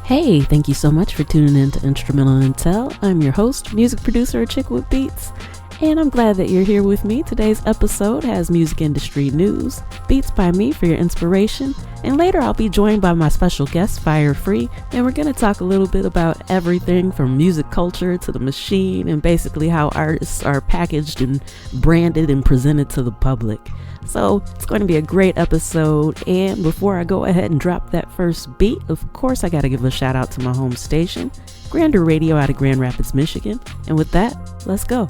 Hey, thank you so much for tuning in to Instrumental Intel. I'm your host, music producer Chick with Beats, and I'm glad that you're here with me. Today's episode has music industry news, beats by me for your inspiration, and later I'll be joined by my special guest, Phire, and we're going to talk a little bit about everything from music culture to the machine and basically how artists are packaged and branded and presented to the public. So it's going to be a great episode, and before I go ahead and drop that first beat, of course I got to give a shout out to my home station, Grander Radio out of Grand Rapids, Michigan. And with that, let's go.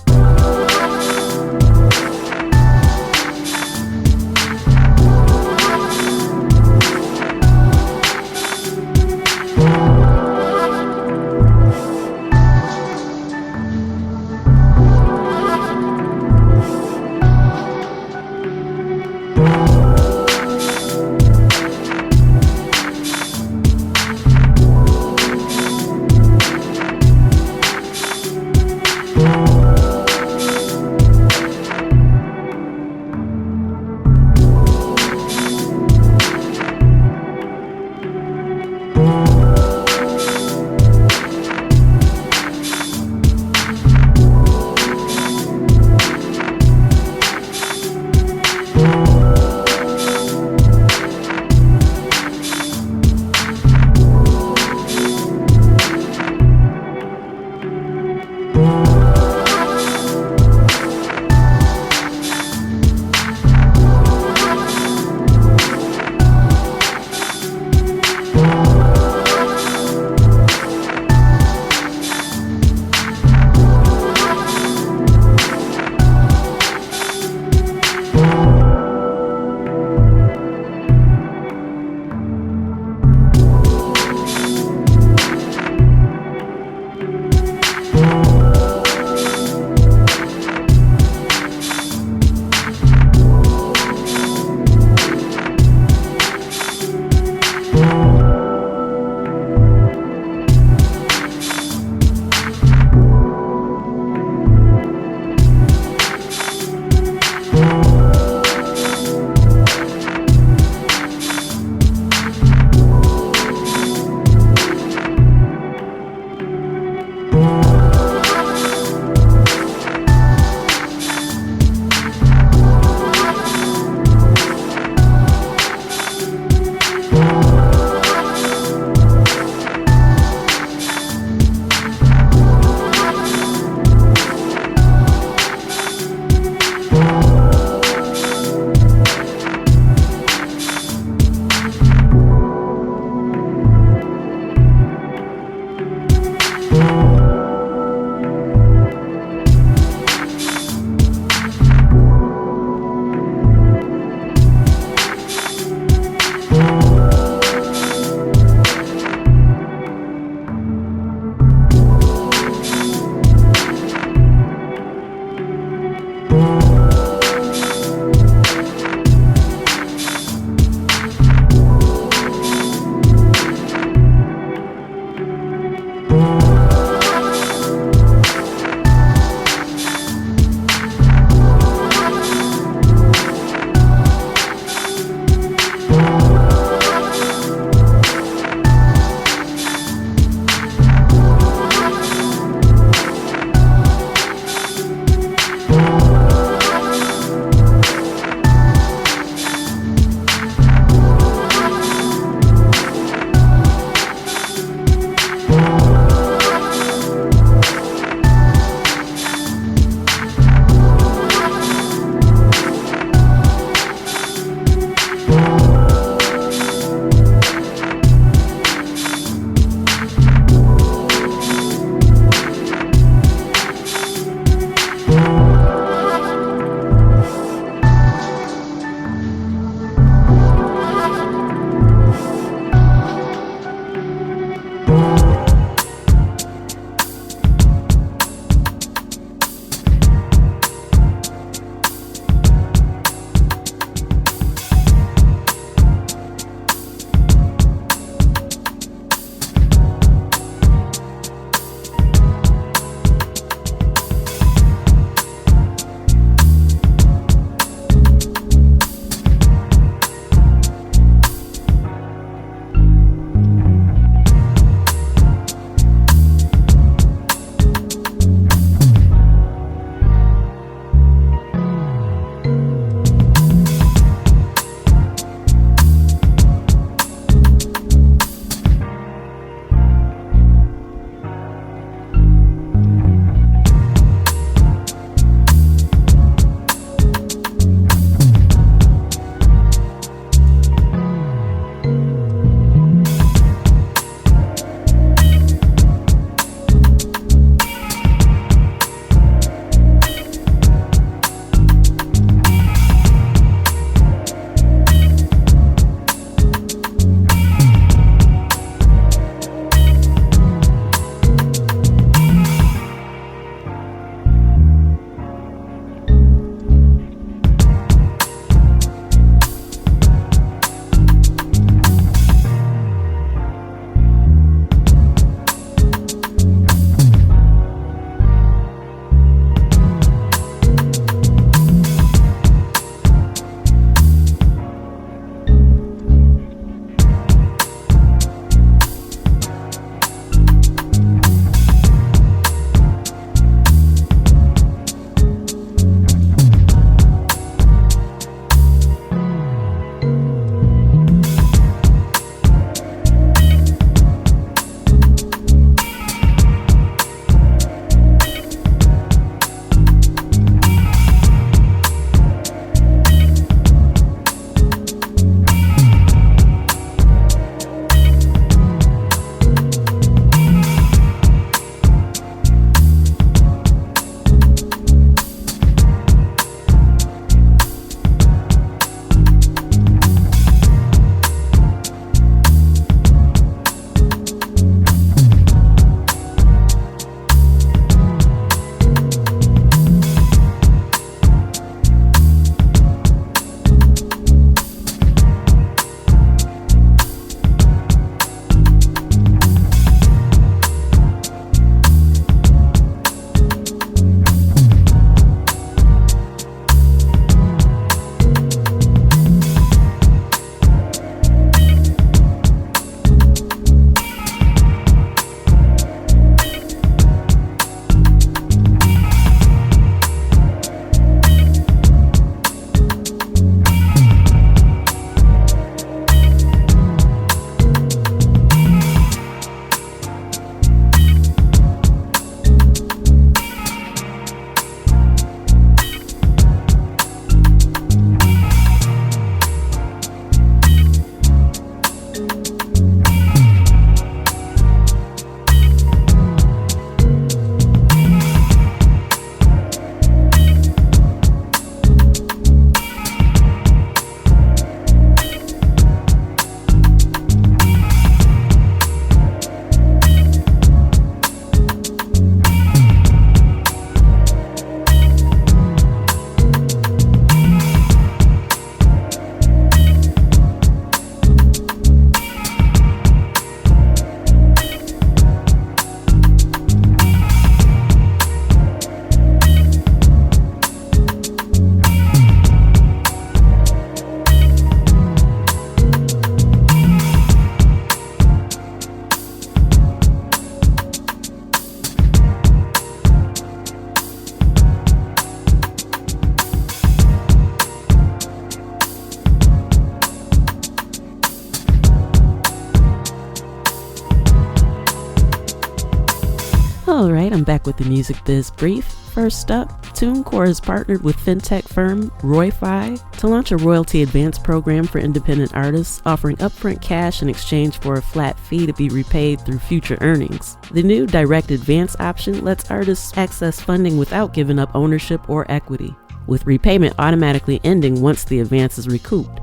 Alright, I'm back with the Music Biz Brief. First up, TuneCore has partnered with fintech firm Phire to launch a royalty advance program for independent artists, offering upfront cash in exchange for a flat fee to be repaid through future earnings. The new direct advance option lets artists access funding without giving up ownership or equity, with repayment automatically ending once the advance is recouped.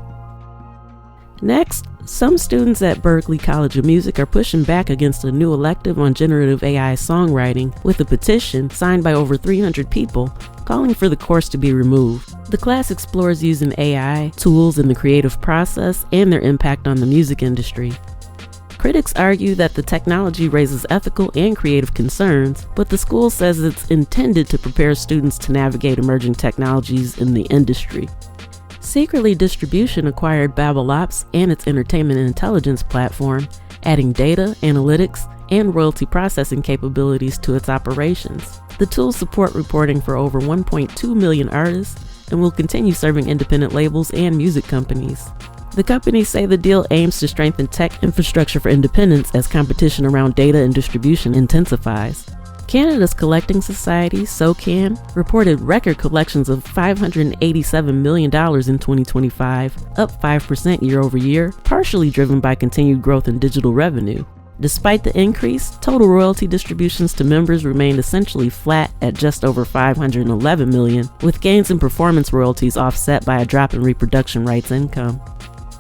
Next, some students at Berklee College of Music are pushing back against a new elective on generative AI songwriting with a petition signed by over 300 people calling for the course to be removed. The class explores using AI tools in the creative process and their impact on the music industry. Critics argue that the technology raises ethical and creative concerns, but the school says it's intended to prepare students to navigate emerging technologies in the industry. Secretly Distribution acquired BabbleOps and its entertainment intelligence platform, adding data, analytics, and royalty processing capabilities to its operations. The tools support reporting for over 1.2 million artists and will continue serving independent labels and music companies. The companies say the deal aims to strengthen tech infrastructure for independence as competition around data and distribution intensifies. Canada's collecting society, SOCAN, reported record collections of $587 million in 2025, up 5% year over year, partially driven by continued growth in digital revenue. Despite the increase, total royalty distributions to members remained essentially flat at just over $511 million, with gains in performance royalties offset by a drop in reproduction rights income.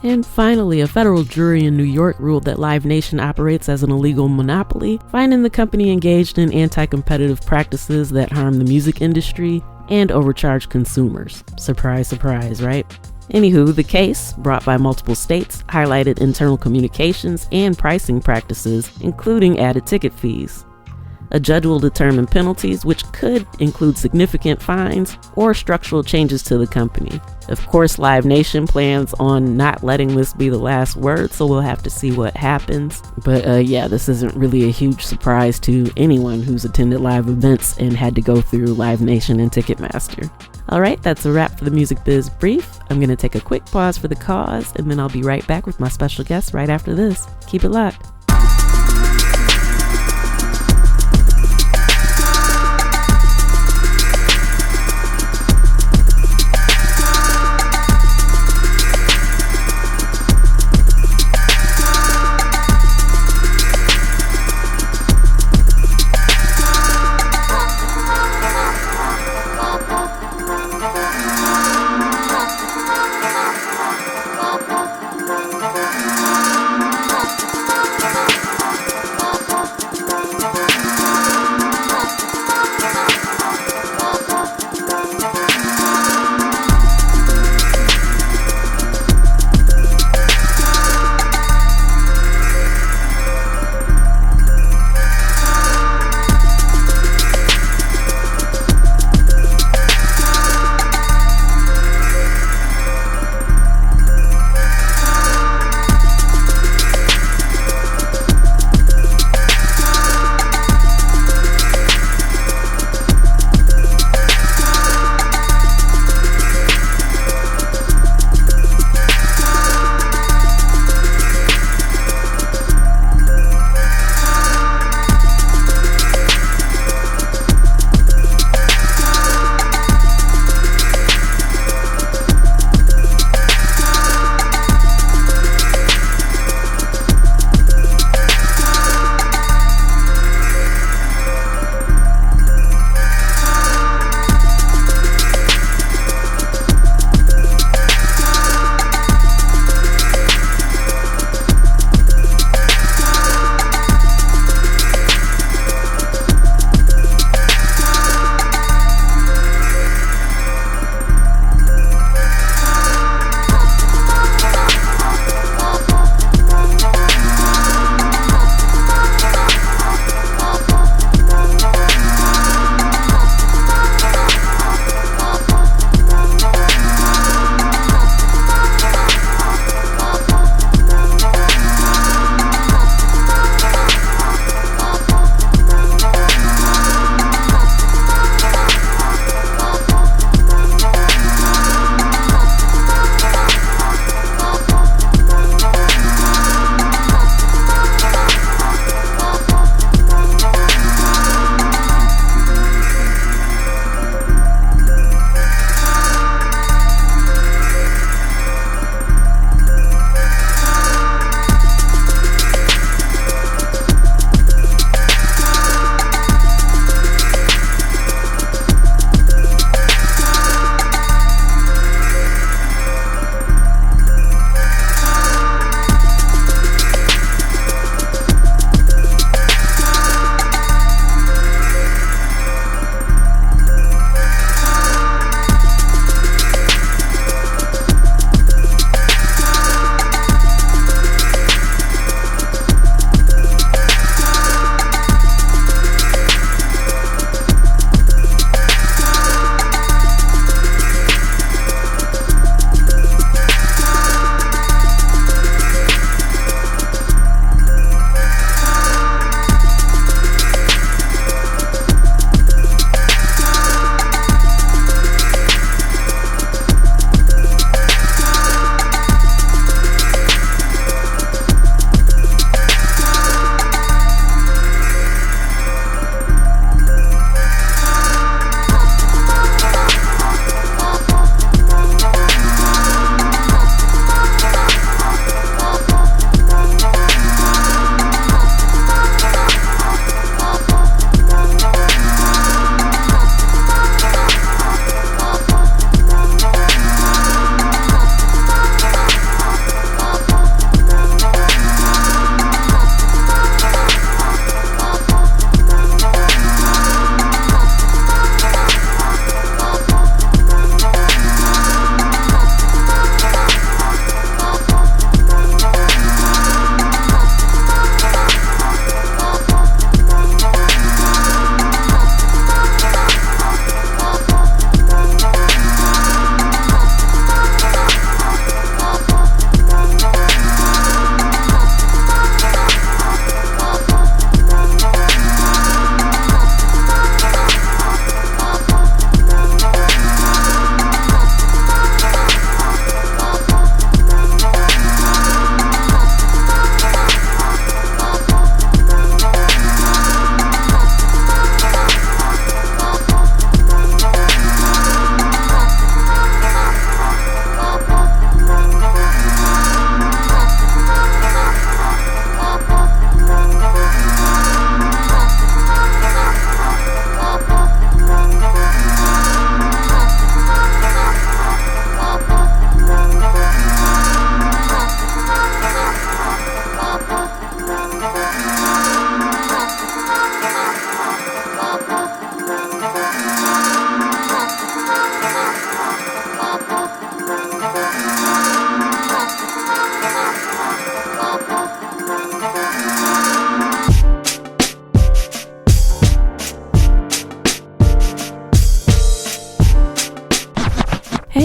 And finally, a federal jury in New York ruled that Live Nation operates as an illegal monopoly, finding the company engaged in anti-competitive practices that harm the music industry and overcharge consumers. Surprise, surprise, right? Anywho, the case, brought by multiple states, highlighted internal communications and pricing practices, including added ticket fees. A judge will determine penalties, which could include significant fines or structural changes to the company. Of course, Live Nation plans on not letting this be the last word, so we'll have to see what happens. But yeah, this isn't really a huge surprise to anyone who's attended live events and had to go through Live Nation and Ticketmaster. Alright, that's a wrap for the Music Biz Brief. I'm going to take a quick pause for the cause, and then I'll be right back with my special guest right after this. Keep it locked.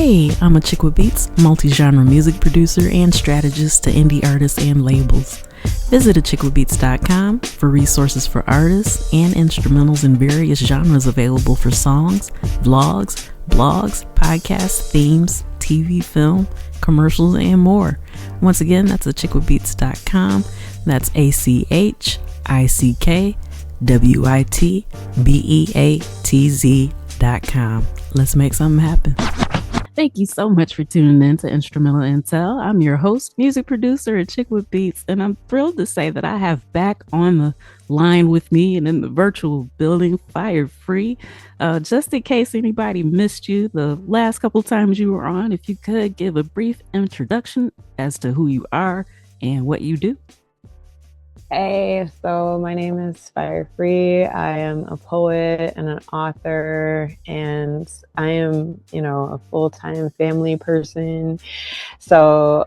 Hey, I'm a chick with beats, multi-genre music producer and strategist to indie artists and labels. Visit achickwithbeats.com for resources for artists and instrumentals in various genres available for songs, vlogs, blogs, podcasts, themes, TV, film, commercials, and more. Once again, that's achickwithbeats.com. That's achickwithbeatz.com. Let's make something happen. Thank you so much for tuning in to Instrumental Intel. I'm your host, music producer at Chick with Beats, and I'm thrilled to say that I have back on the line with me and in the virtual building, Phire. Just in case anybody missed you the last couple times you were on, if you could give a brief introduction as to who you are and what you do. Hey, so my name is Phire. I am a poet and an author, and I am, a full-time family person. So,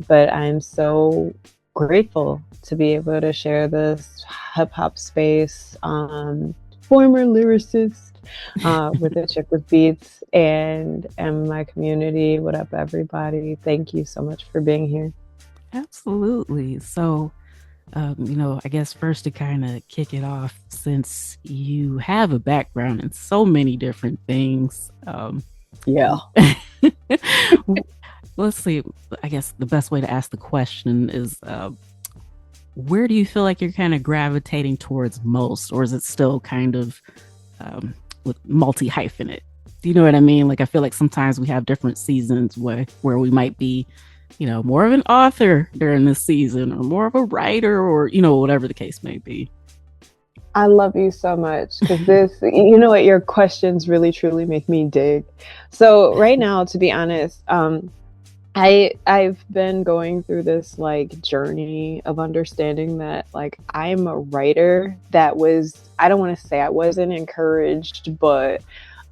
but I'm so grateful to be able to share this hip hop space. Former lyricist with the Chick with Beats and my community. What up, everybody? Thank you so much for being here. Absolutely. So, I guess first to kind of kick it off, since you have a background in so many different things. Let's see. I guess the best way to ask the question is, where do you feel like you're kind of gravitating towards most, or is it still kind of with multi-hyphenate? Do you know what I mean? Like, I feel like sometimes we have different seasons where we might be more of an author during this season, or more of a writer, or, whatever the case may be. I love you so much, because this, what your questions really, truly make me dig. So right now, to be honest, I've been going through this journey of understanding that I'm a writer that I don't want to say I wasn't encouraged, but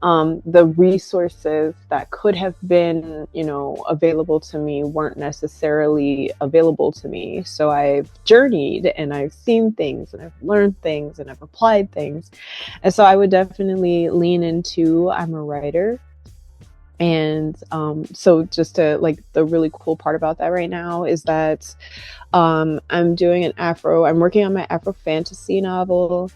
the resources that could have been, available to me weren't necessarily available to me. So I've journeyed and I've seen things and I've learned things and I've applied things. And so I would definitely lean into I'm a writer. And so just to the really cool part about that right now is that I'm working on my Afro fantasy novel.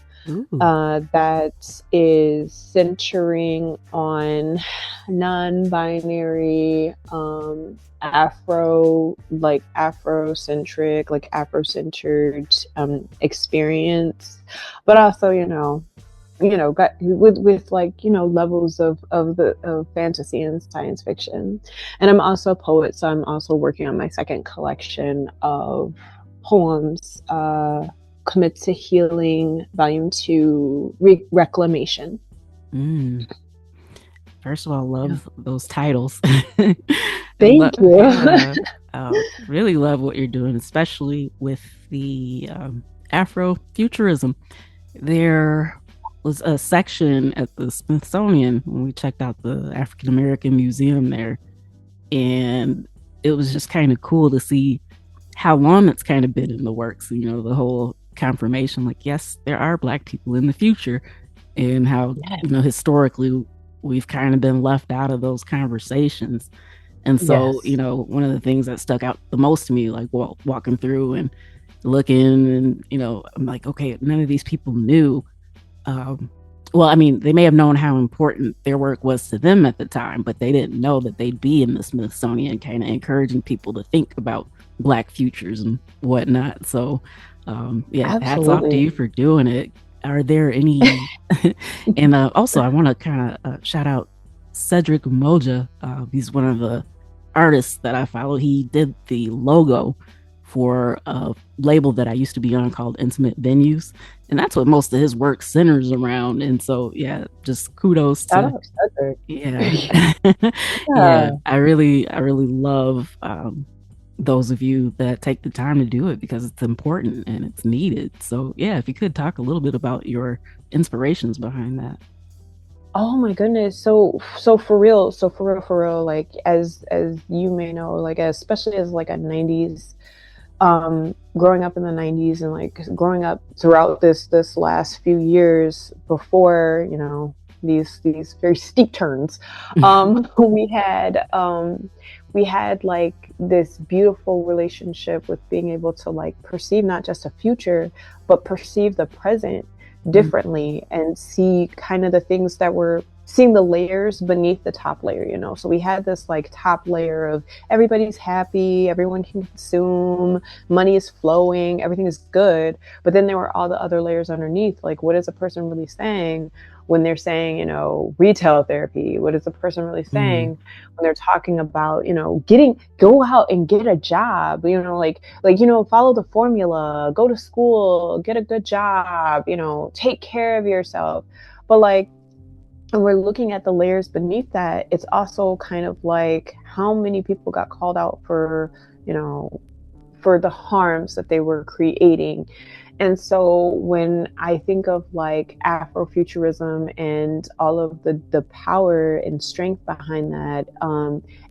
That is centering on non-binary, Afrocentered experience, but also with levels of fantasy and science fiction. And I'm also a poet, so I'm also working on my second collection of poems, Commit to Healing, Volume 2, Reclamation. First of all, love those titles. Thank you. Really love what you're doing, especially with the Afrofuturism. There was a section at the Smithsonian when we checked out the African American Museum there, and it was just kind of cool to see how long it's kind of been in the works. The whole confirmation, yes, there are Black people in the future, and how historically we've kind of been left out of those conversations. And so one of the things that stuck out the most to me, walking through and looking, and I'm like, okay, none of these people knew. They may have known how important their work was to them at the time, but they didn't know that they'd be in the Smithsonian, kind of encouraging people to think about Black futures and whatnot. So hats off to you for doing it. Are there any and also I want to kind of shout out Cedric Moja. He's one of the artists that I follow. He did the logo for a label that I used to be on called Intimate Venues, and that's what most of his work centers around. And so just kudos to Cedric. I really love those of you that take the time to do it, because it's important and it's needed. So if you could talk a little bit about your inspirations behind that. Oh my goodness. So for real, as you may know, especially as a 90s, growing up in the 90s and growing up throughout this last few years before, these very steep turns. We had like this beautiful relationship with being able to like perceive not just a future, but perceive the present differently and see kind of the things that were seeing the layers beneath the top layer, you know. So we had this like top layer of everybody's happy, everyone can consume, money is flowing, everything is good. But then there were all the other layers underneath. Like, what is a person really saying when they're saying, you know, retail therapy? What is a person really saying when they're talking about, you know, go out and get a job, you know, you know, follow the formula, go to school, get a good job, you know, take care of yourself. But like, and we're looking at the layers beneath that, it's also kind of like how many people got called out for, you know, for the harms that they were creating. And so when I think of like Afrofuturism and all of the power and strength behind that,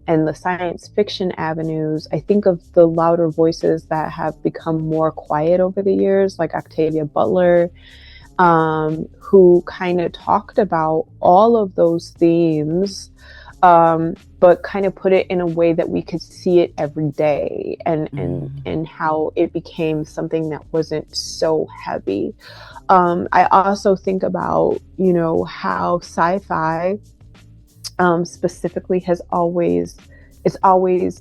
and the science fiction avenues, I think of the louder voices that have become more quiet over the years, like Octavia Butler, who kind of talked about all of those themes, but kind of put it in a way that we could see it every day, and how it became something that wasn't so heavy. I also think about, you know, how sci-fi specifically it's always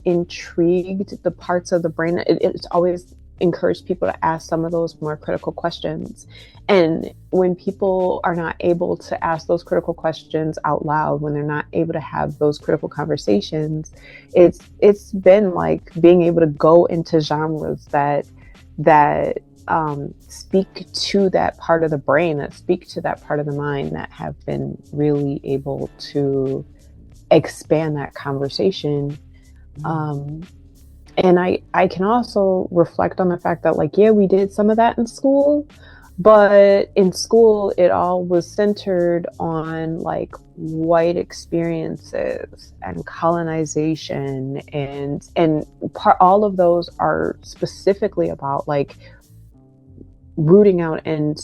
intrigued the parts of the brain. It's always encouraged people to ask some of those more critical questions. And when people are not able to ask those critical questions out loud, when they're not able to have those critical conversations, it's been like being able to go into genres that speak to that part of the brain, that speak to that part of the mind, that have been really able to expand that conversation. And I can also reflect on the fact that, like, yeah, we did some of that in school, but in school, it all was centered on like white experiences and colonization, and all of those are specifically about like rooting out and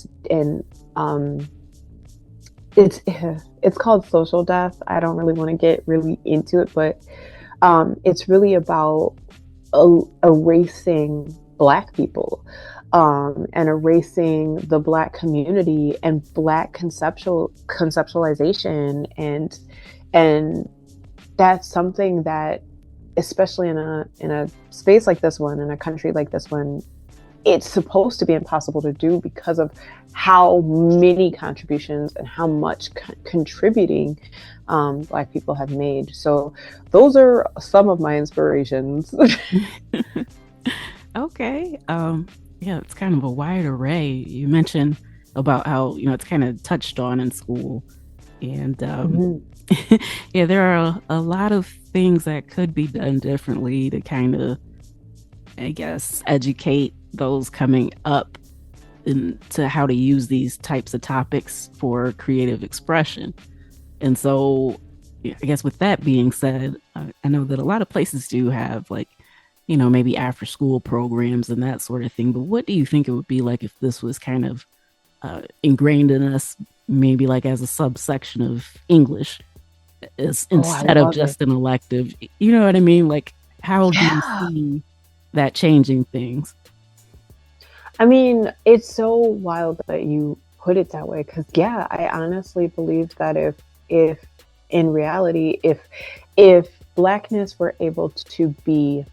it's called social death. I don't really want to get really into it, but it's really about erasing Black people, and erasing the Black community and Black conceptualization, and that's something that, especially in a space like this one, in a country like this one, it's supposed to be impossible to do because of how many contributions and how much contributing Black people have made. So those are some of my inspirations. Okay. Yeah, it's kind of a wide array. You mentioned about how, you know, it's kind of touched on in school. And yeah, there are a lot of things that could be done differently to kind of, I guess, educate those coming up into how to use these types of topics for creative expression. And so I guess with that being said, I know that a lot of places do have, like, you know, maybe after school programs and that sort of thing. But what do you think it would be like if this was kind of ingrained in us, maybe like as a subsection of English, instead of just an elective? You know what I mean? Like, how do you see that changing things? I mean, it's so wild that you put it that way, because yeah, I honestly believe that if in reality, if Blackness were able to be,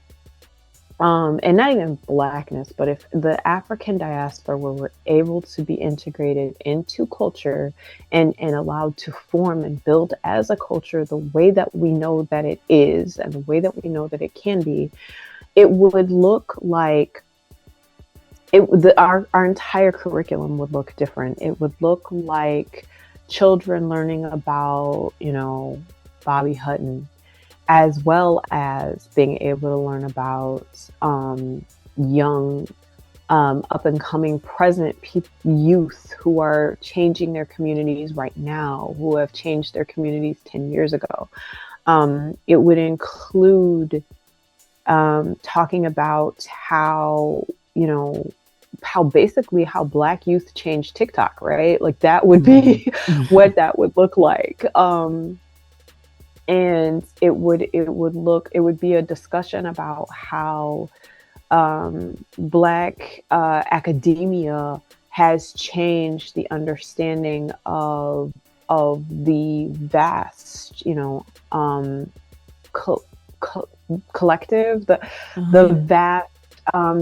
and not even Blackness, but if the African diaspora were able to be integrated into culture and allowed to form and build as a culture the way that we know that it is and the way that we know that it can be, it would look like our entire curriculum would look different. It would look like children learning about, you know, Bobby Hutton, as well as being able to learn about young, up and coming present youth who are changing their communities right now, who have changed their communities 10 years ago. It would include talking about how, you know, basically how Black youth changed TikTok, right? Like that would be what that would look like. And it would be a discussion about how Black academia has changed the understanding of the vast, collective, the vast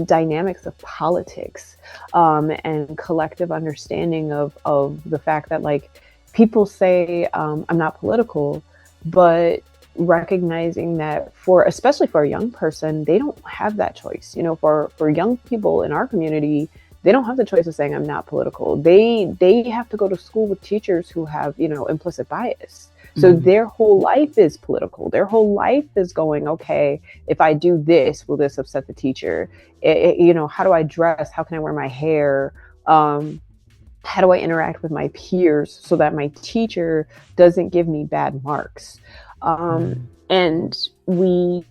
dynamics of politics, and collective understanding of the fact that, like, people say, I'm not political, but recognizing that especially for a young person, they don't have that choice. For young people in our community, they don't have the choice of saying I'm not political. They have to go to school with teachers who have, implicit bias. So their whole life is political. Their whole life is going, okay, if I do this, will this upset the teacher? How do I dress? How can I wear my hair? How do I interact with my peers so that my teacher doesn't give me bad marks? And we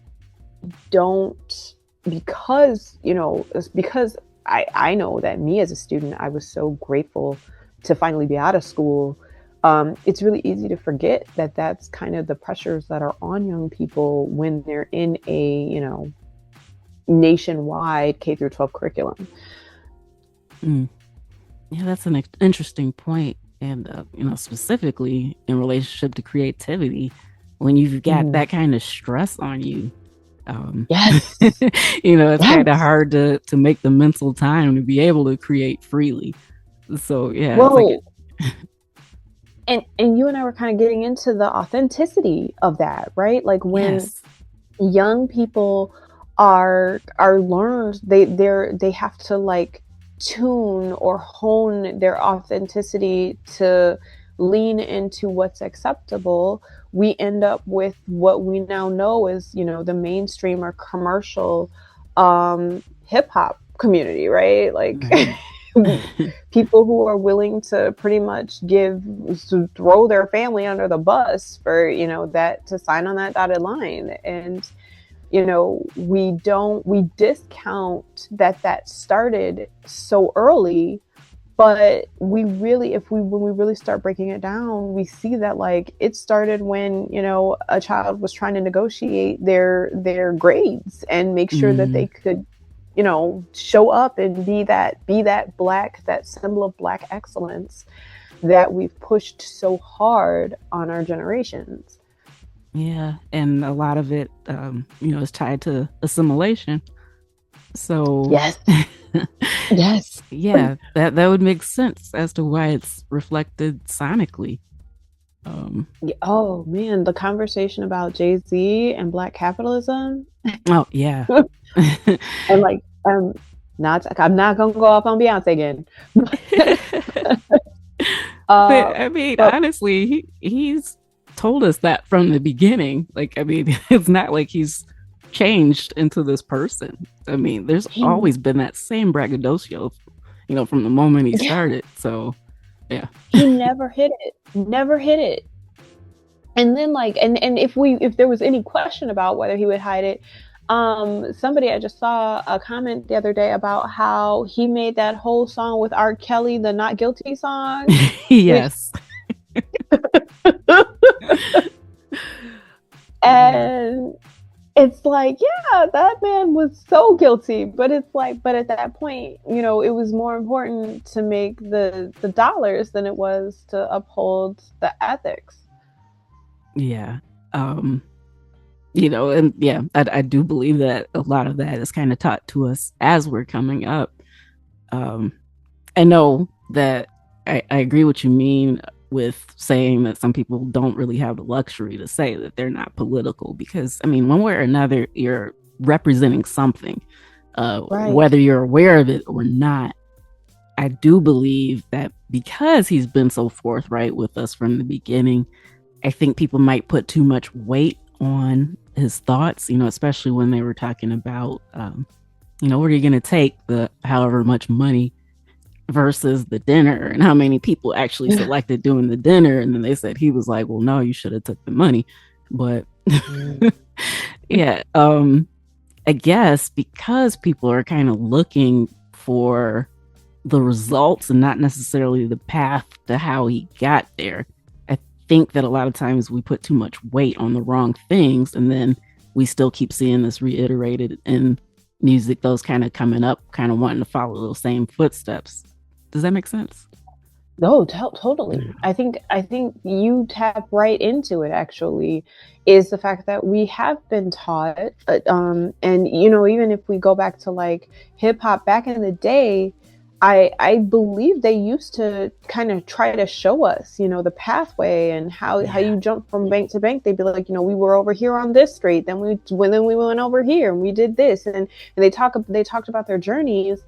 don't, because I know that me as a student, I was so grateful to finally be out of school. It's really easy to forget that that's kind of the pressures that are on young people when they're in a, nationwide K through 12 curriculum. Yeah, that's an interesting point. And, specifically in relationship to creativity, when you've got that kind of stress on you, yes, it's kind of hard to make the mental time to be able to create freely. So, yeah. Well, and you and I were kind of getting into the authenticity of that, right? Like when young people are learned, they have to like tune or hone their authenticity to lean into what's acceptable. We end up with what we now know is, the mainstream or commercial hip hop community, right? Like people who are willing to pretty much throw their family under the bus for, that to sign on that dotted line. And, we discount that started so early, but when we really start breaking it down, we see that like it started when, a child was trying to negotiate their grades and make sure that they could, show up and be that symbol of Black excellence that we've pushed so hard on our generations. Yeah, and a lot of it, is tied to assimilation. So yes, yes, yeah, that would make sense as to why it's reflected sonically. Oh man, the conversation about Jay-Z and Black capitalism. Oh yeah, and like I'm not gonna go off on Beyonce again. But I mean, honestly, he's told us that from the beginning. Like, I mean, it's not like he's changed into this person. I mean, there's always been that same braggadocio, from the moment he started. So, yeah, he never hit it. And then, like, and if there was any question about whether he would hide it, I just saw a comment the other day about how he made that whole song with R. Kelly, the Not Guilty song. Yes. And it's like, yeah, that man was so guilty, but it's like, but at that point, it was more important to make the dollars than it was to uphold the ethics. Yeah. And yeah, I do believe that a lot of that is kind of taught to us as we're coming up. I know that I agree what you mean with saying that some people don't really have the luxury to say that they're not political, because I mean, one way or another, you're representing something, right. Whether you're aware of it or not. I do believe that because he's been so forthright with us from the beginning, I think people might put too much weight on his thoughts, especially when they were talking about, what are you going to take the however much money versus the dinner, and how many people actually selected doing the dinner. And then they said he was like, well, no, you should have took the money. But yeah, I guess because people are kind of looking for the results and not necessarily the path to how he got there. I think that a lot of times we put too much weight on the wrong things, and then we still keep seeing this reiterated in music, those kind of coming up, kind of wanting to follow those same footsteps. Does that make sense? No, totally. I think you tap right into it. Actually, is the fact that we have been taught, and even if we go back to like hip hop back in the day, I believe they used to kind of try to show us, the pathway and how you jump from bank to bank. They'd be like, we were over here on this street, then we went over here and we did this, and they talked about their journeys.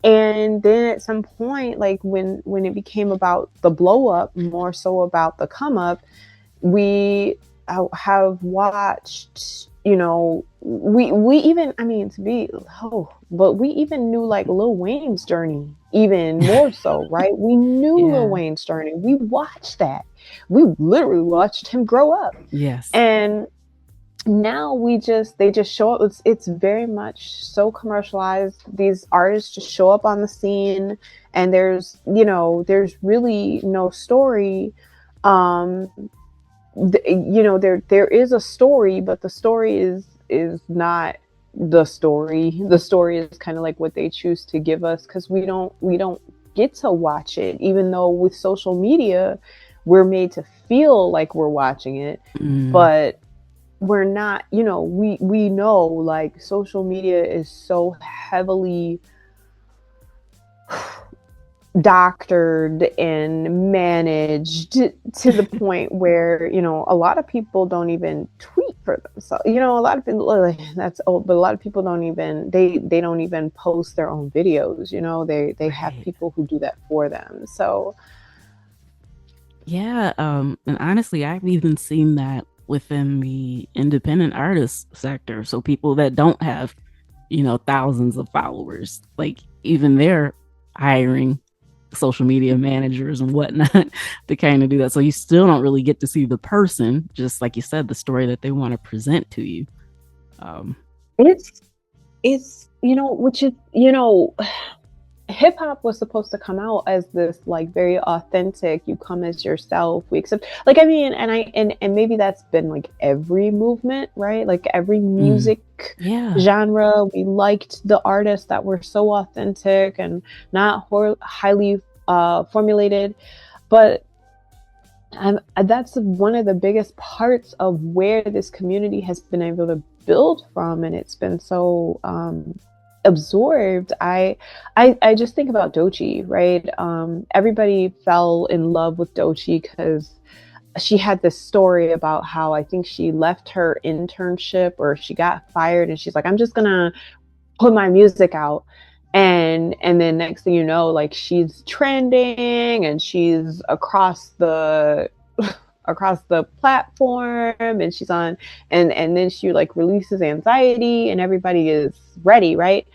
And then at some point, like when it became about the blow up, more so about the come up, we have watched, we even, but we even knew like Lil Wayne's journey even more so, right? We knew Lil Wayne's journey. We watched that. We literally watched him grow up. Yes. And now they just show up. It's very much so commercialized. These artists just show up on the scene, and there's really no story. There is a story, but the story is not the story. The story is kind of like what they choose to give us, because we don't get to watch it, even though with social media we're made to feel like we're watching it, but we're not. We know like social media is so heavily doctored and managed to the point where a lot of people don't even tweet for themselves. A lot of people, that's old, but a lot of people don't even they don't even post their own videos. They have people who do that for them. So and honestly, I've even seen that within the independent artist sector. So people that don't have thousands of followers, like even they're hiring social media managers and whatnot to kind of do that. So you still don't really get to see the person, just like you said, the story that they want to present to you. It's which is hip hop was supposed to come out as this like very authentic, you come as yourself, we accept, like, and maybe that's been like every movement, right? Like every music genre, we liked the artists that were so authentic and not highly formulated. But that's one of the biggest parts of where this community has been able to build from, and it's been so absorbed. I just think about Doechii, right? Everybody fell in love with Doechii because she had this story about how I think she left her internship or she got fired, and she's like, I'm just gonna put my music out, and then next thing you know, like she's trending and she's across the platform, and she's on, and then she like releases Anxiety and everybody is ready, right?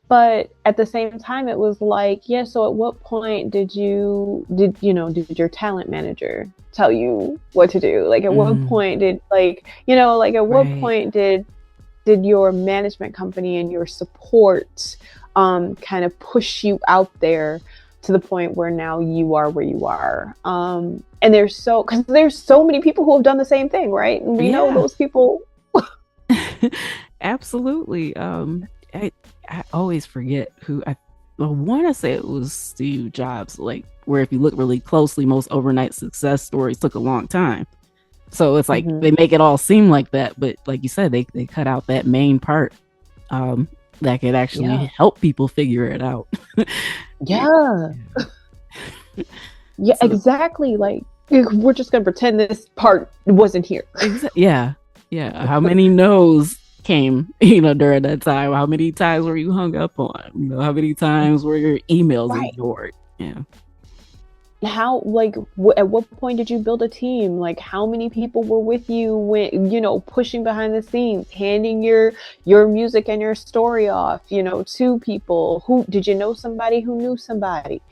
But at the same time, it was like, so at what point did your talent manager tell you what to do? Like at what point did what point did your management company and your support kind of push you out there to the point where now you are where you are? And there's so many people who have done the same thing, right? And we know those people. Absolutely. I always forget who. I want to say it was Steve Jobs, like where if you look really closely, most overnight success stories took a long time. So it's like they make it all seem like that, but like you said, they cut out that main part that could actually help people figure it out. So, exactly. Like we're just gonna pretend this part wasn't here. Yeah. How many no's came, during that time? How many times were you hung up on? How many times were your emails ignored? Yeah. How, like, at what point did you build a team? Like, how many people were with you when, pushing behind the scenes, handing your music and your story off, to people? Who did you know somebody who knew somebody?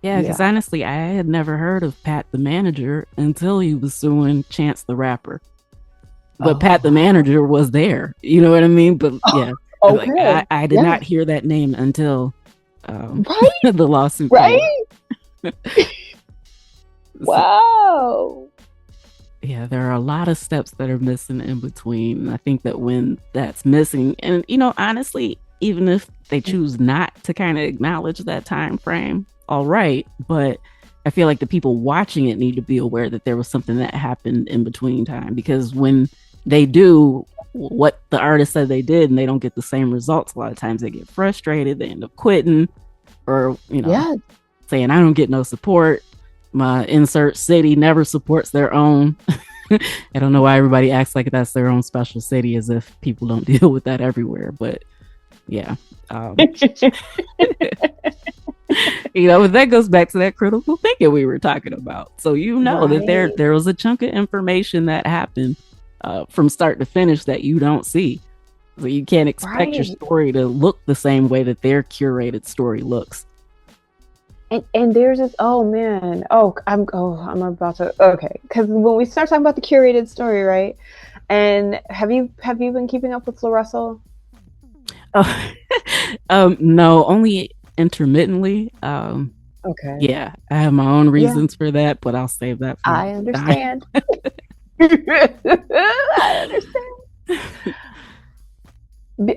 Because honestly, I had never heard of Pat the Manager until he was suing Chance the Rapper. But Pat the Manager was there, you know what I mean? But Like Okay. I did Yeah. not hear that name until Right. the lawsuit came Right. up. So, Wow. yeah, there are a lot of steps that are missing in between. And I think that when that's missing, and honestly, even if they choose not to kind of acknowledge that time frame, all right. But I feel like the people watching it need to be aware that there was something that happened in between time, because when they do what the artist said they did and they don't get the same results, a lot of times they get frustrated, they end up quitting, or Yeah. saying I don't get no support. My insert city never supports their own. I don't know why everybody acts like that's their own special city, as if people don't deal with that everywhere. But yeah, that goes back to that critical thinking we were talking about. So that Right. there was a chunk of information that happened from start to finish that you don't see. So you can't expect your Right. story to look the same way that their curated story looks. And there's this, oh man, I'm about to, okay, because when we start talking about the curated story, right? And have you been keeping up with Flo Russell? Oh, no, only intermittently. Okay. Yeah, I have my own Yeah, reasons for that, but I'll save that for I another time. understand. I understand.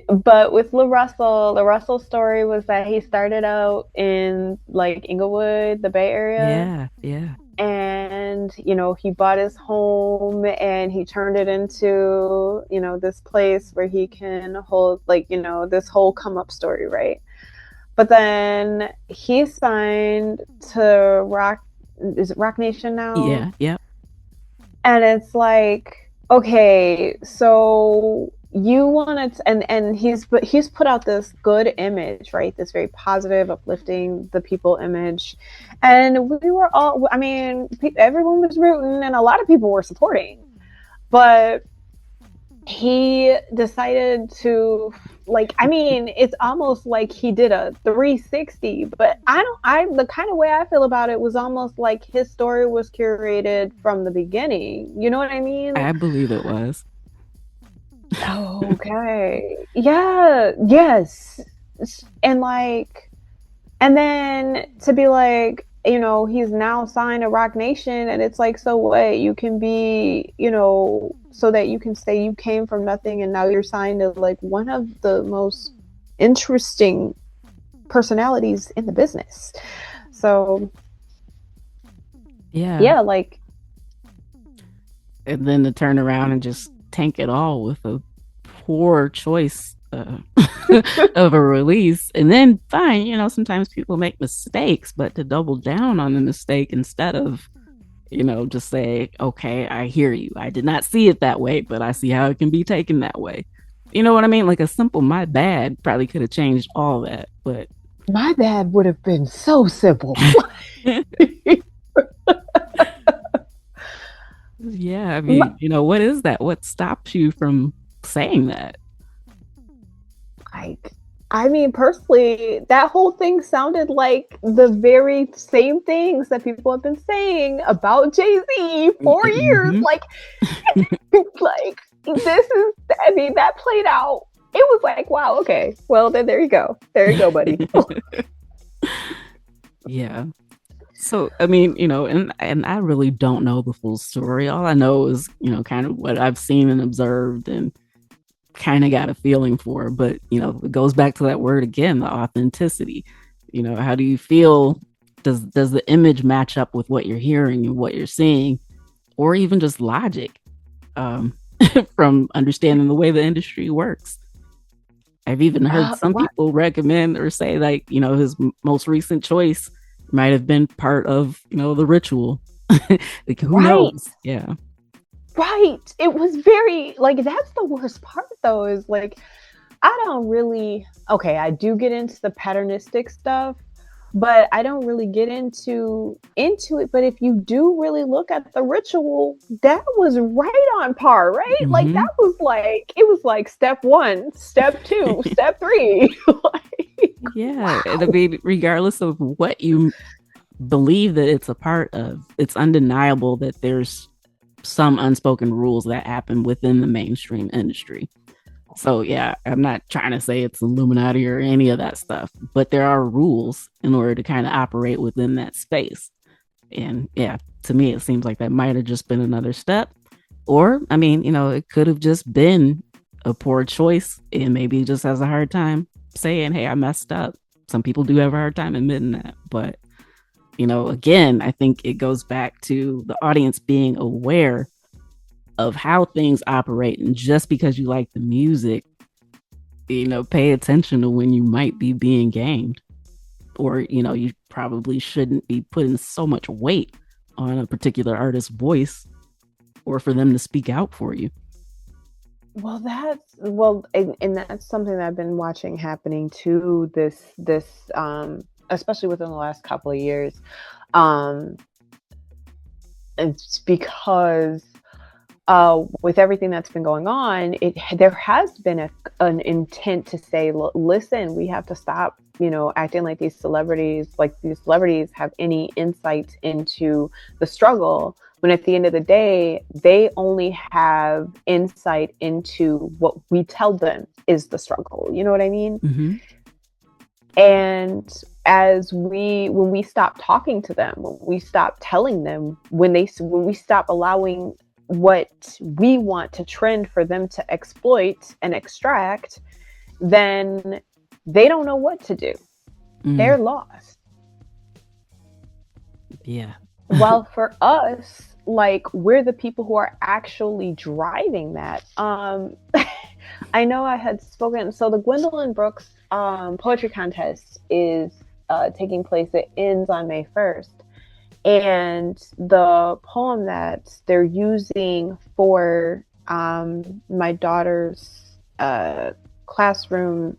But with the Russell story was that he started out in like Inglewood, the Bay Area, Yeah, yeah, and he bought his home and he turned it into this place where he can hold like this whole come up story, right? But then he signed to Rock, is it Rock Nation now? yeah, yeah, And it's like, okay, so you wanted to, and he's put out this good image, right? This very positive, uplifting the people image. And we were all, I mean, everyone was rooting and a lot of people were supporting. But he decided to, like, I mean, it's almost like he did a 360, but the kind of way I feel about it was almost like his story was curated from the beginning. You know what I mean? I believe it was. Okay. Yeah. Yes. And like, and then to be like, he's now signed a Rock Nation, and it's like, so what? You can be, so that you can say you came from nothing, and now you're signed to like one of the most interesting personalities in the business. So Yeah, yeah, like, and then to turn around and just tank it all with a poor choice of a release. And then fine, sometimes people make mistakes, but to double down on the mistake instead of just say, okay, I hear you, I did not see it that way, but I see how it can be taken that way. You know what I mean? Like a simple my bad probably could have changed all that. But my bad would have been so simple. yeah, I My, mean, what is that? What stops you from saying that? like, I mean, personally, that whole thing sounded like the very same things that people have been saying about Jay-Z for years. Mm-hmm. Like, like this is, I mean, that played out. It was like, wow, okay, well then there you go, buddy. Yeah. So I mean, and I really don't know the full story. All I know is, kind of what I've seen and observed and kind of got a feeling for. But it goes back to that word again, the authenticity. How do you feel? Does the image match up with what you're hearing and what you're seeing, or even just logic um, from understanding the way the industry works? I've even heard some What? people recommend or say like, his most recent choice might have been part of, the ritual. Like who Right. knows? Yeah. Right. It was very like, that's the worst part though, is like, I don't really, okay, I do get into the patternistic stuff, but I don't really get into it. But if you do really look at the ritual, that was right on par, right? Like Mm-hmm. that was like, it was like step 1, step 2, step 3. Like, Yeah. wow. I mean, regardless of what you believe that it's a part of, it's undeniable that there's some unspoken rules that happen within the mainstream industry. So yeah, I'm not trying to say it's Illuminati or any of that stuff, but there are rules in order to kind of operate within that space. And yeah, to me, it seems like that might have just been another step. Or, I mean, it could have just been a poor choice and maybe just has a hard time saying, hey, I messed up. Some people do have a hard time admitting that. But, again, I think it goes back to the audience being aware of how things operate. And just because you like the music, pay attention to when you might be being gamed. Or, you probably shouldn't be putting so much weight on a particular artist's voice or for them to speak out for you. And that's something that I've been watching happening too. Especially within the last couple of years, it's because with everything that's been going on, there has been an intent to say, listen, we have to stop, acting like these celebrities have any insight into the struggle, when at the end of the day, they only have insight into what we tell them is the struggle. You know what I mean? Mm-hmm. And when we stop talking to them, when we stop telling them, when we stop allowing what we want to trend for them to exploit and extract, then they don't know what to do. They're lost. Yeah. While for us, like, we're the people who are actually driving that. I know I had spoken. So the Gwendolyn Brooks poetry contest is taking place. It ends on May 1st. And the poem that they're using for my daughter's classroom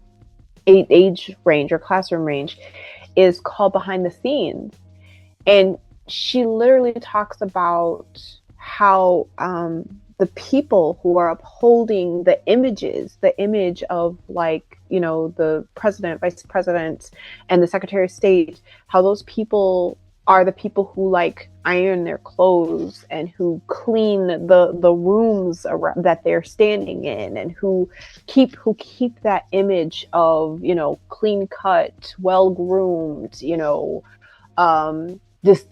age range or classroom range is called Behind the Scenes. And she literally talks about how the people who are upholding the image of, like, the president, vice president, and the secretary of state, how those people are the people who, like, iron their clothes and who clean the rooms around that they're standing in, and who keep that image of, clean cut, well groomed, this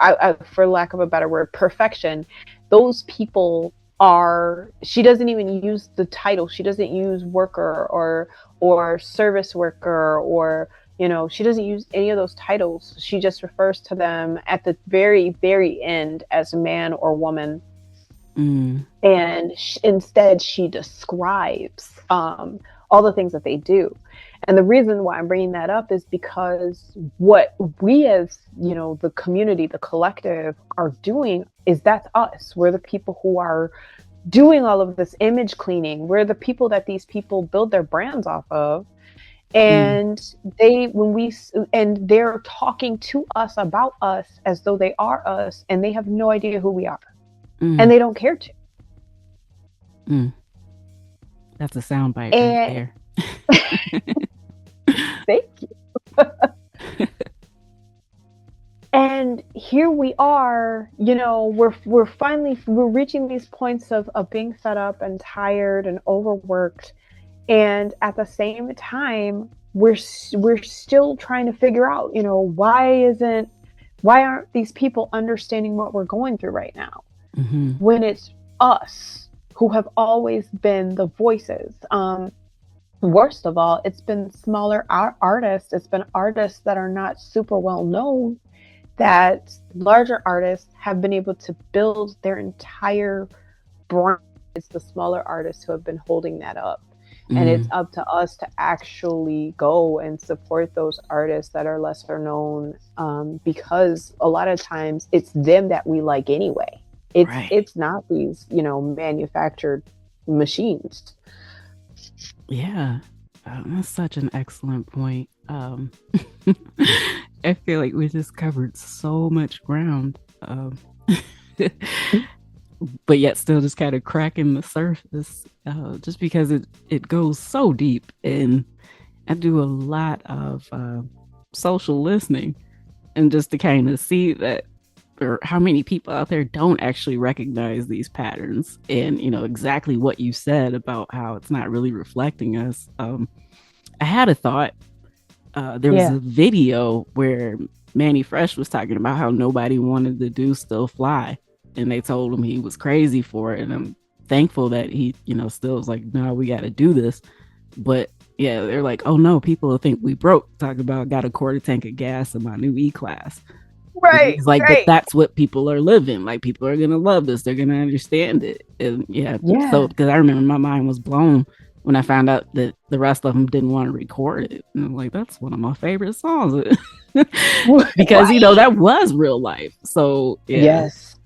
I, for lack of a better word, perfection. Those people are, she doesn't even use the title. She doesn't use worker or service worker, or she doesn't use any of those titles. She just refers to them at the very, very end as man or woman. And instead she describes all the things that they do. And the reason why I'm bringing that up is because what we, as the community, the collective, are doing is, that's us. We're the people who are doing all of this image cleaning. We're the people that these people build their brands off of. And they're talking to us about us as though they are us, and they have no idea who we are. And they don't care to. That's a soundbite right there. Thank you. And here we are, we're finally reaching these points of being fed up and tired and overworked. And at the same time, we're still trying to figure out, why aren't these people understanding what we're going through right now? Mm-hmm. When it's us who have always been the voices. Worst of all, it's been smaller artists. It's been artists that are not super well known, that larger artists have been able to build their entire brand. It's the smaller artists who have been holding that up. And it's up to us to actually go and support those artists that are lesser known, because a lot of times it's them that we like anyway. It's not these, manufactured machines. Yeah, that's such an excellent point. I feel like we just covered so much ground, but yet still just kind of cracking the surface, just because it goes so deep. And I do a lot of social listening, and just to kind of see that or how many people out there don't actually recognize these patterns, and exactly what you said about how it's not really reflecting us. I had a thought. There was Yeah. a video where Manny Fresh was talking about how nobody wanted to do Still Fly, and they told him he was crazy for it. And I'm thankful that he, still was like, no, we got to do this. But yeah, they're like, oh no, people will think we broke. Talk about got a quarter tank of gas in my new E-Class. And Right. he's like, but Right. that's what people are living. Like, people are gonna love this. They're gonna understand it. And yeah. So Yeah. because I remember my mind was blown when I found out that the rest of them didn't want to record it. And I'm like, that's one of my favorite songs. Because Right. that was real life. So yeah. Yes.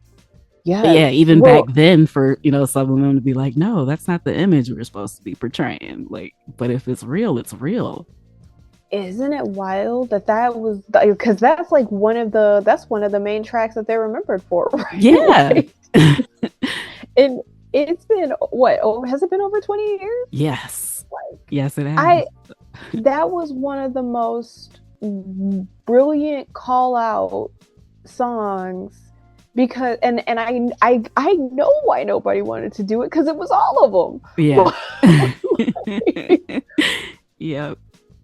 But yeah, Yes. even back Well, then, for some of them to be like, no, that's not the image we're supposed to be portraying. Like, but if it's real, it's real. isn't it wild that was, because that's like one of the main tracks that they're remembered for, right? Yeah. Like, and it's been what? Oh, has it been over 20 years? Yes. Like, Yes, it has. that was one of the most brilliant call out songs, because I know why nobody wanted to do it, because it was all of them. Yeah. Yep.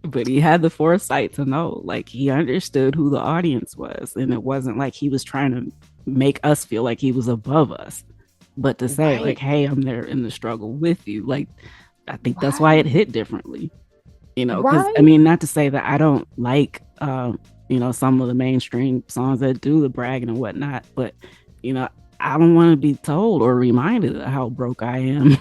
But he had the foresight to know, like, he understood who the audience was, and it wasn't like he was trying to make us feel like he was above us, but to say like, hey, I'm there in the struggle with you. Like, I think that's why it hit differently, because I mean, not to say that I don't like some of the mainstream songs that do the bragging and whatnot, but I don't want to be told or reminded of how broke I am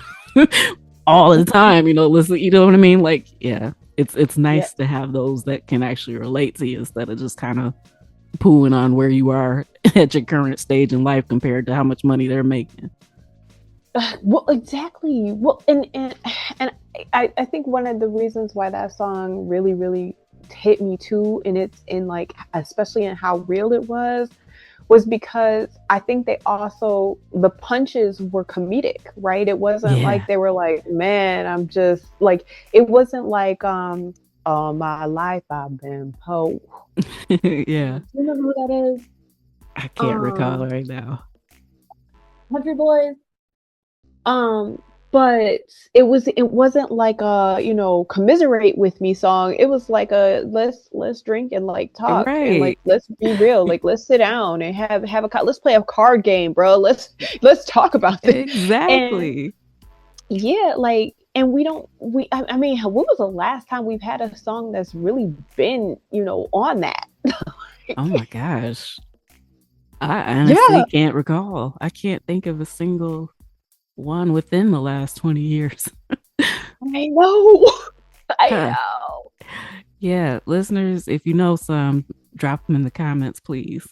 all the time. Listen, you know what I mean? Like, yeah, it's nice to have those that can actually relate to you, instead of just kind of pooing on where you are at your current stage in life compared to how much money they're making. Well, exactly. Well, and I think one of the reasons why that song really, really hit me too, and it's in like, especially in how real it was because I think the punches were comedic, right? It wasn't like they were like, man, I'm just like, it wasn't like, all my life I've been po. Yeah. Do you remember who that is? I can't recall right now. Country Boys. But it wasn't like a, commiserate with me song. It was like a, let's drink and like talk, and like, Right. let's be real, like, let's sit down and let's play a card game, bro. Let's talk about this. Exactly. And yeah, like, and I mean, when was the last time we've had a song that's really been, on that? Oh my gosh. I honestly can't recall. I can't think of a single one within the last 20 years. I know. I know. Yeah, listeners, if you know some, drop them in the comments, please.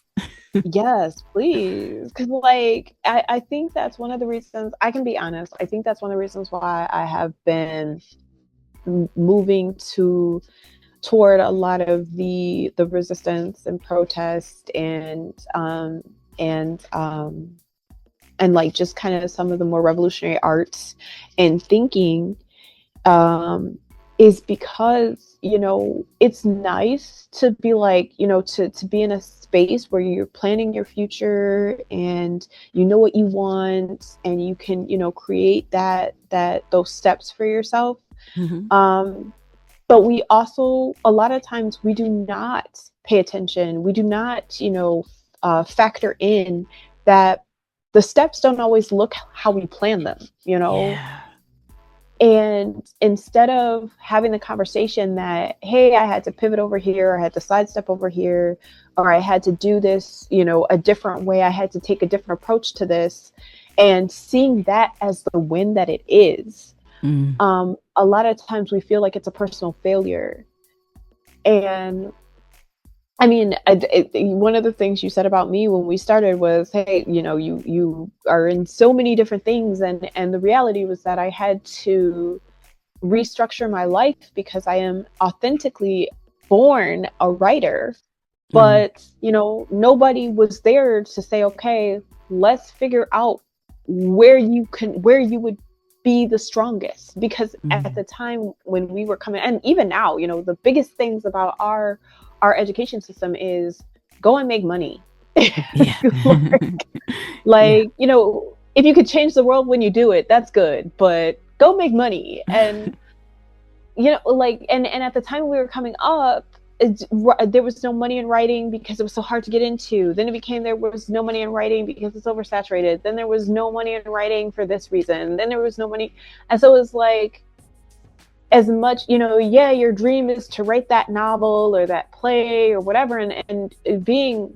Yes, please. Because, like, I think that's one of the reasons, I can be honest, I think that's one of the reasons why I have been moving toward a lot of the resistance and protest, and like just kind of some of the more revolutionary arts and thinking, is because, it's nice to be like, to be in a space where you're planning your future, and you know what you want, and you can, create those steps for yourself. Mm-hmm. But we also, a lot of times, we do not pay attention. We do not, factor in that the steps don't always look how we plan them, Yeah. And instead of having the conversation that, hey, I had to pivot over here, or I had to sidestep over here, or I had to do this, a different way, I had to take a different approach to this, and seeing that as the win that it is, a lot of times we feel like it's a personal failure. And I mean, one of the things you said about me when we started was, hey, you are in so many different things, and the reality was that I had to restructure my life, because I am authentically born a writer, but nobody was there to say, okay, let's figure out where you would be the strongest, because at the time when we were coming, and even now, the biggest things about our education system is go and make money. Yeah. Yeah. Like, if you could change the world when you do it, that's good, but go make money. And like, and at the time we were coming up, there was no money in writing because it was so hard to get into. Then it became there was no money in writing because it's oversaturated. Then there was no money in writing for this reason. Then there was no money. And so it was like, as much, yeah, your dream is to write that novel or that play or whatever. And being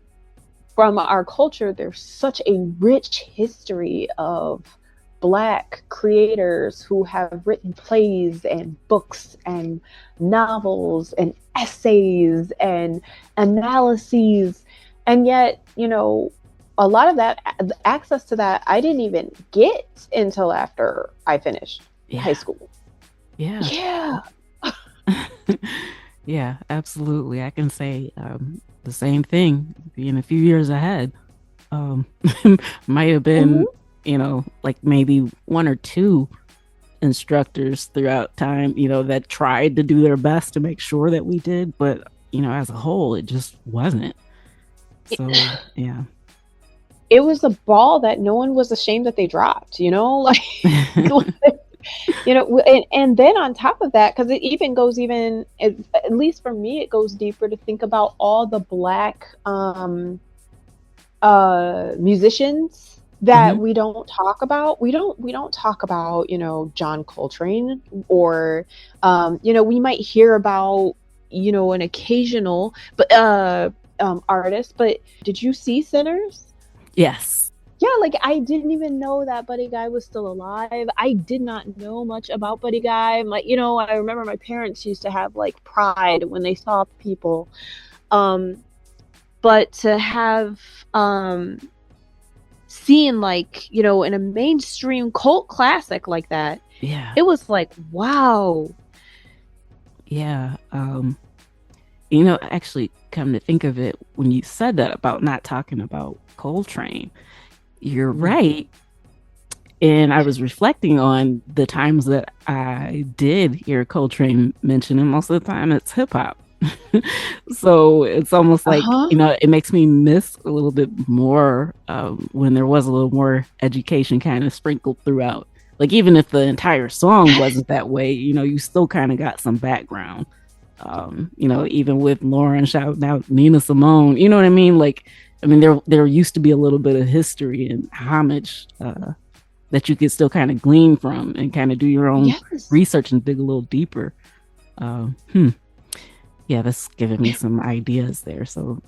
from our culture, there's such a rich history of Black creators who have written plays and books and novels and essays and analyses. And yet, a lot of that access to that, I didn't even get until after I finished high school. Yeah. Yeah. Yeah, absolutely. I can say the same thing, being a few years ahead. Um, might have been, like maybe one or two instructors throughout time, that tried to do their best to make sure that we did, but as a whole, it just wasn't. So, yeah. It was a ball that no one was ashamed that they dropped, like, and then on top of that, because it even goes at least for me, it goes deeper to think about all the Black musicians that we don't talk about. We don't talk about, John Coltrane, or we might hear about, an occasional artist. But did you see Sinners? Yes. Yeah, like, I didn't even know that Buddy Guy was still alive. I did not know much about Buddy Guy. I remember my parents used to have like pride when they saw people. But to have seen, like, in a mainstream cult classic like that, yeah, it was like, wow. Yeah. Actually, come to think of it, when you said that about not talking about Coltrane, you're right. And I was reflecting on the times that I did hear Coltrane mention, and most of the time it's hip hop. So it's almost like, it makes me miss a little bit more when there was a little more education kind of sprinkled throughout. Like, even if the entire song wasn't that way, you still kind of got some background. Even with Lauren shouting out Nina Simone, you know what I mean? Like, there used to be a little bit of history and homage that you could still kind of glean from and kind of do your own research and dig a little deeper. Yeah, that's giving me some ideas there. So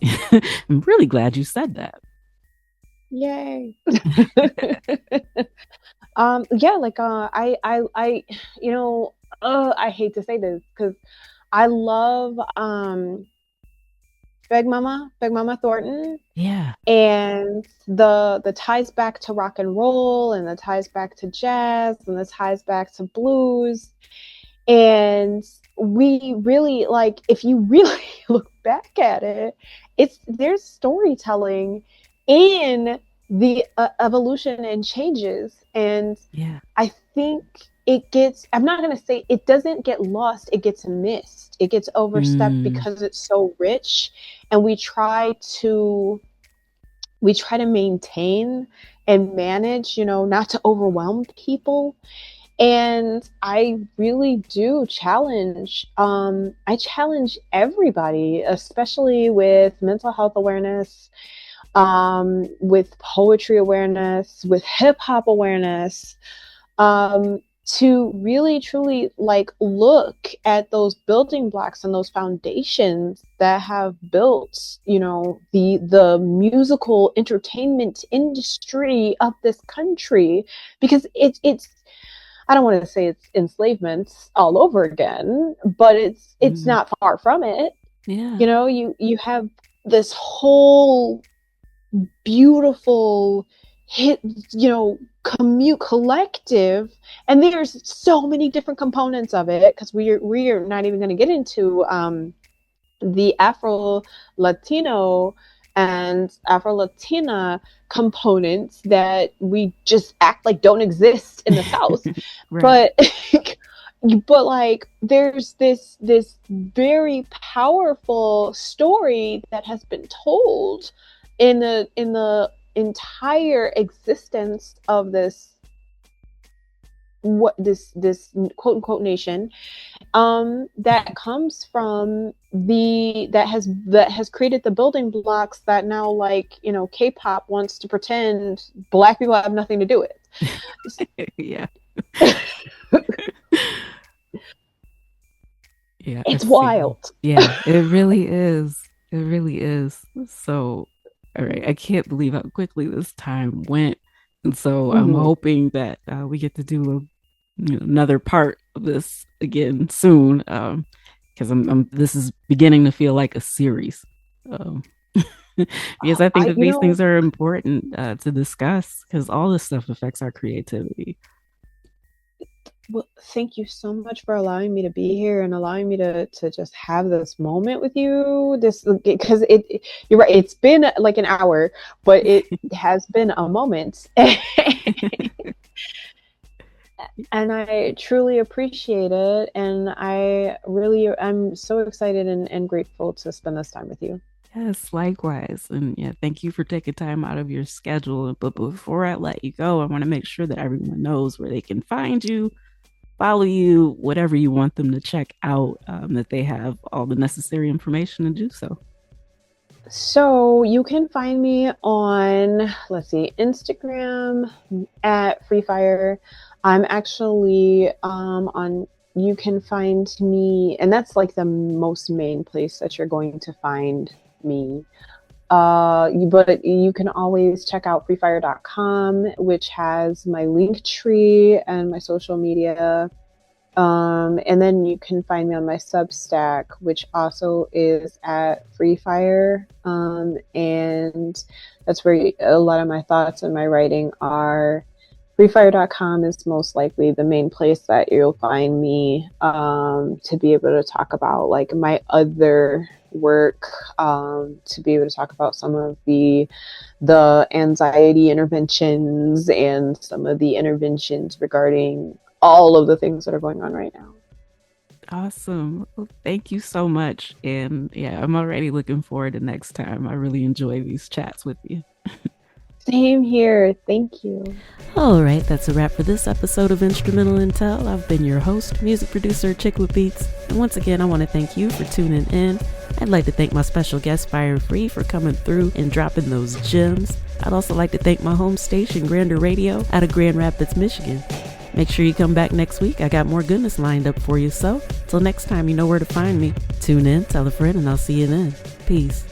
I'm really glad you said that. Yay. Yeah, like, I I hate to say this because I love Big Mama Thornton. Yeah. And the ties back to rock and roll, and the ties back to jazz, and the ties back to blues. And we really, like, if you really look back at it, there's storytelling in the evolution and changes. And I think I'm not going to say it doesn't get lost, it gets missed, it gets overstepped because it's so rich. And we try to maintain and manage, not to overwhelm people. And I really do challenge, I challenge everybody, especially with mental health awareness, with poetry awareness, with hip hop awareness, to really truly, like, look at those building blocks and those foundations that have built, the musical entertainment industry of this country. Because it's I don't want to say it's enslavement all over again, but it's not far from it. Yeah. You have this whole beautiful hit, collective, and there's so many different components of it, because we're not even going to get into the Afro-Latino and Afro-Latina components that we just act like don't exist in the South. Right. But like, there's this very powerful story that has been told in the entire existence of this quote unquote nation, that comes from that has created the building blocks that now, like, K-pop wants to pretend Black people have nothing to do with. Yeah. Yeah, I It's see. wild. Yeah, it really is. It really is. So, all right, I can't believe how quickly this time went. And so I'm Mhm. hoping that we get to do another part of this again soon. Because this is beginning to feel like a series. Um, because I think I that these things are important to discuss because all this stuff affects our creativity. Well, thank you so much for allowing me to be here and allowing me to just have this moment with you. This, because you're right. It's been like an hour, but it has been a moment. And I truly appreciate it. And I'm so excited and grateful to spend this time with you. Yes, likewise. And yeah, thank you for taking time out of your schedule. But before I let you go, I want to make sure that everyone knows where they can find you, follow you, whatever you want them to check out, that they have all the necessary information to do so. So you can find me on, let's see, Instagram at Phire. I'm actually on. You can find me, and that's like the most main place that you're going to find me. But you can always check out freefire.com, which has my link tree and my social media. And then you can find me on my Substack, which also is at Free Fire. And that's where a lot of my thoughts and my writing are. Freefire.com is most likely the main place that you'll find me, to be able to talk about like my other work, to be able to talk about some of the anxiety interventions and some of the interventions regarding all of the things that are going on right now. Awesome. Well, thank you so much. And yeah, I'm already looking forward to next time. I really enjoy these chats with you. Same here. Thank you. All right, that's a wrap for this episode of Instrumental Intel. I've been your host, music producer Chick with Beats. And once again, I want to thank you for tuning in. I'd like to thank my special guest, Phire Free, for coming through and dropping those gems. I'd also like to thank my home station, Grander Radio, out of Grand Rapids, Michigan. Make sure you come back next week. I got more goodness lined up for you. So, till next time, you know where to find me. Tune in, tell a friend, and I'll see you then. Peace.